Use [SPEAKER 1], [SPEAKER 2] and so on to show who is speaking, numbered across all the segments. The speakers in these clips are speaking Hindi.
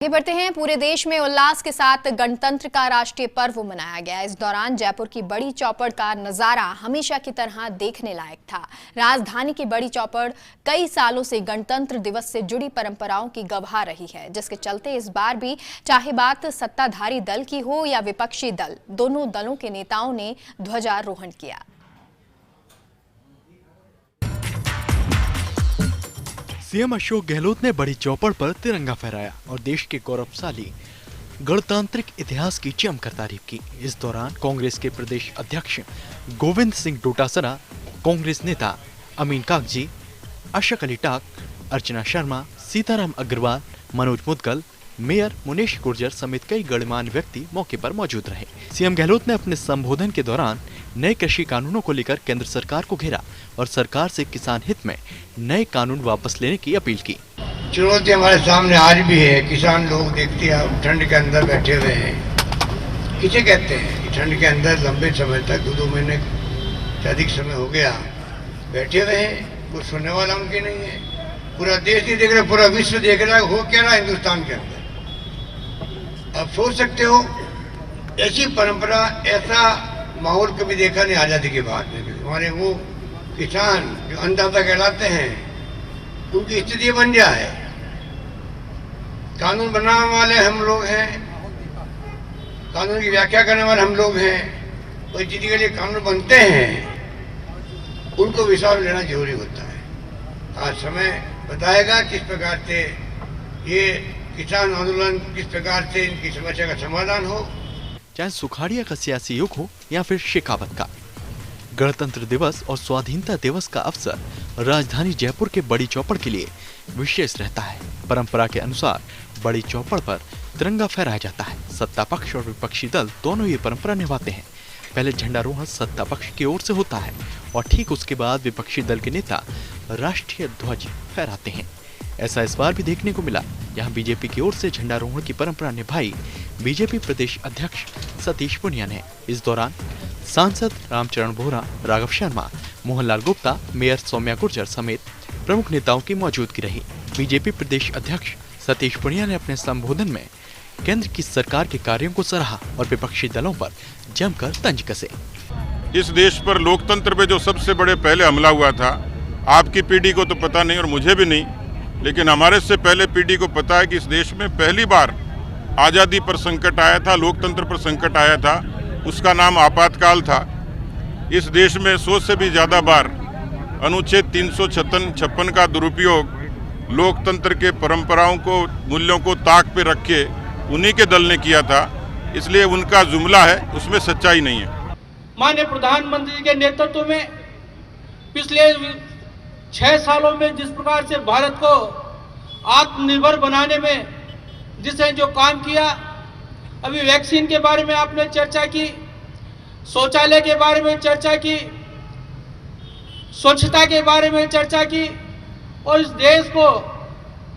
[SPEAKER 1] आगे बढ़ते हैं। पूरे देश में उल्लास के साथ गणतंत्र का राष्ट्रीय पर्व मनाया गया। इस दौरान जयपुर की बड़ी चौपड़ का नजारा हमेशा की तरह देखने लायक था। राजधानी की बड़ी चौपड़ कई सालों से गणतंत्र दिवस से जुड़ी परंपराओं की गवाह रही है, जिसके चलते इस बार भी चाहे बात सत्ताधारी दल की हो या विपक्षी दल, दोनों दलों के नेताओं ने ध्वजारोहण किया।
[SPEAKER 2] सीएम अशोक गहलोत ने बड़ी चौपड़ पर तिरंगा फहराया और देश के गौरवशाली गणतांत्रिक इतिहास की जमकर तारीफ की। इस दौरान कांग्रेस के प्रदेश अध्यक्ष गोविंद सिंह डोटासरा, कांग्रेस नेता अमीन कागजी, अशक अली टाक, अर्चना शर्मा, सीताराम अग्रवाल, मनोज मुदगल, मेयर मुनेश गुर्जर समेत कई गणमान्य व्यक्ति मौके पर मौजूद रहे। सीएम गहलोत ने अपने संबोधन के दौरान नए कृषि कानूनों को लेकर केंद्र सरकार को घेरा और सरकार से किसान हित में नए कानून वापस लेने की अपील की।
[SPEAKER 3] चुनौती हमारे सामने आज भी है। किसान लोग देखते हैं ठंड के अंदर बैठे हुए हैं। किसे कहते हैं कि ठंड के अंदर लंबे समय तक 2 महीने से अधिक समय हो गया बैठे हुए हैं। कुछ सुनने वाला उनके नहीं है। पूरा देश नहीं देख रहा, पूरा विश्व देख रहा है हो क्या रहा हिंदुस्तान के अंदर। अब सोच सकते हो ऐसी परंपरा, ऐसा माहौल कभी देखा नहीं आजादी के बाद में। हमारे वो किसान जो अन्नदाता कहलाते हैं उनकी स्थिति बन जाए। कानून बनाने वाले हम लोग हैं, कानून की व्याख्या करने वाले हम लोग हैं, और जिनके लिए कानून बनते हैं उनको विश्वास लेना जरूरी होता है। आज समय बताएगा किस प्रकार से ये किसान आंदोलन, किस प्रकार से इनकी समस्या का समाधान हो।
[SPEAKER 2] चाहे सुखाड़िया का सियासी युग हो या फिर शेखावत का, गणतंत्र दिवस और स्वाधीनता दिवस का अवसर राजधानी जयपुर के बड़ी चौपड़ के लिए विशेष रहता है। परंपरा के अनुसार बड़ी चौपड़ पर तिरंगा फहराया जाता है। सत्ता पक्ष और विपक्षी दल दोनों ये परंपरा निभाते हैं। पहले झंडारोहण सत्ता पक्ष की ओर से होता है और ठीक उसके बाद विपक्षी दल के नेता राष्ट्रीय ध्वज फहराते हैं। ऐसा इस बार भी देखने को मिला। यहाँ बीजेपी की ओर से झंडारोहण की परंपरा निभाई बीजेपी प्रदेश अध्यक्ष सतीश पूनिया ने। इस दौरान सांसद रामचरण बोहरा, राघव शर्मा, मोहनलाल गुप्ता, मेयर सौम्या गुर्जर समेत प्रमुख नेताओं की मौजूदगी रही। बीजेपी प्रदेश अध्यक्ष सतीश पूनिया ने अपने संबोधन में केंद्र की सरकार के कार्यों को सराहा और विपक्षी दलों पर जमकर तंज कसे।
[SPEAKER 4] इस देश पर लोकतंत्र पे जो सबसे बड़े पहले हमला हुआ था, आपकी पीढ़ी को तो पता नहीं और मुझे भी नहीं, लेकिन हमारे से पहले पीढ़ी को पता है कि इस देश में पहली बार आज़ादी पर संकट आया था, लोकतंत्र पर संकट आया था। उसका नाम आपातकाल था। इस देश में 100 से भी ज़्यादा बार अनुच्छेद 356 का दुरुपयोग लोकतंत्र के परंपराओं को, मूल्यों को ताक पे रख के उन्हीं के दल ने किया था। इसलिए उनका जुमला है, उसमें सच्चाई नहीं है।
[SPEAKER 5] माननीय प्रधानमंत्री के नेतृत्व में पिछले 6 सालों में जिस प्रकार से भारत को आत्मनिर्भर बनाने में जिसने जो काम किया, अभी वैक्सीन के बारे में आपने चर्चा की, शौचालय के बारे में चर्चा की, स्वच्छता के बारे में चर्चा की, और इस देश को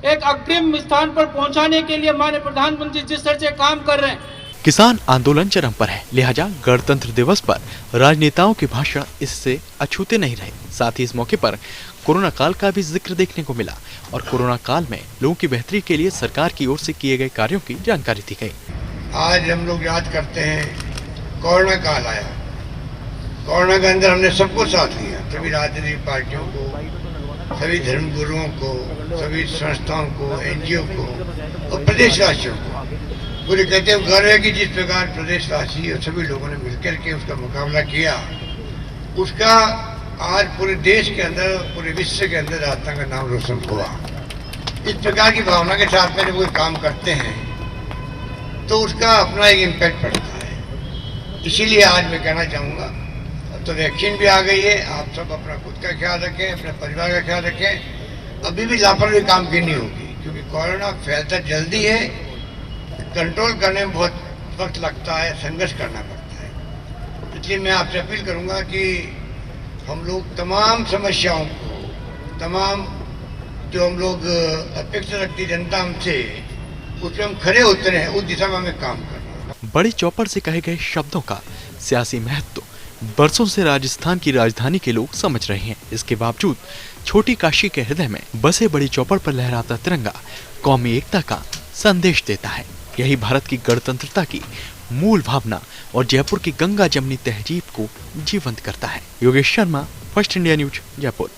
[SPEAKER 5] एक अग्रिम स्थान पर पहुंचाने के लिए माननीय प्रधानमंत्री जिस तरह से काम कर रहे हैं।
[SPEAKER 2] किसान आंदोलन चरम पर है, लिहाजा गणतंत्र दिवस पर राजनेताओं के भाषण इससे अछूते नहीं रहे। साथ ही इस मौके पर कोरोना काल का भी जिक्र देखने को मिला और कोरोना काल में लोगों की बेहतरी के लिए सरकार की ओर से किए गए कार्यों की जानकारी दी गई।
[SPEAKER 3] आज हम लोग याद करते हैं कोरोना काल आया। कोरोना के अंदर हमने सबको साथ लिया, सभी राजनीतिक पार्टियों को, सभी धर्म गुरुओं को, सभी संस्थाओं को, एनजीओ को और प्रदेशवासियों को। पूरे कहते हैं गर्व है कि जिस प्रकार प्रदेशवासी और सभी लोगों ने मिलकर के उसका मुकाबला किया, उसका आज पूरे देश के अंदर, पूरे विश्व के अंदर राजस्थान का नाम रोशन हुआ। इस प्रकार की भावना के साथ में जब कोई काम करते हैं तो उसका अपना एक इम्पैक्ट पड़ता है। इसीलिए आज मैं कहना चाहूँगा, अब तो वैक्सीन भी आ गई है, आप सब अपना खुद का ख्याल रखें, अपने परिवार का ख्याल रखें। अभी भी लापरवाही काम करनी होगी, क्योंकि कोरोना फैलता जल्दी है, कंट्रोल करने में बहुत वक्त लगता है, संघर्ष करना पड़ता है। इसलिए मैं आपसे अपील करूँगा कि हम लोग तमाम समस्याओं को, तमाम जो हम लोग अपेक्षा रखती जनता हमसे, उसमें हम खड़े उतरे हैं, उस दिशा में हमें काम करना है।
[SPEAKER 2] बड़ी चौपड़ से कहे गए शब्दों का सियासी महत्व बरसों से राजस्थान की राजधानी के लोग समझ रहे हैं। इसके बावजूद छोटी काशी के हृदय में बसे बड़ी चौपड़ पर लहराता तिरंगा कौमी एकता का संदेश देता है। यही भारत की गणतंत्रता की मूल भावना और जयपुर की गंगा जमनी तहजीब को जीवंत करता है। Yogesh Sharma, first India news, Jaipur.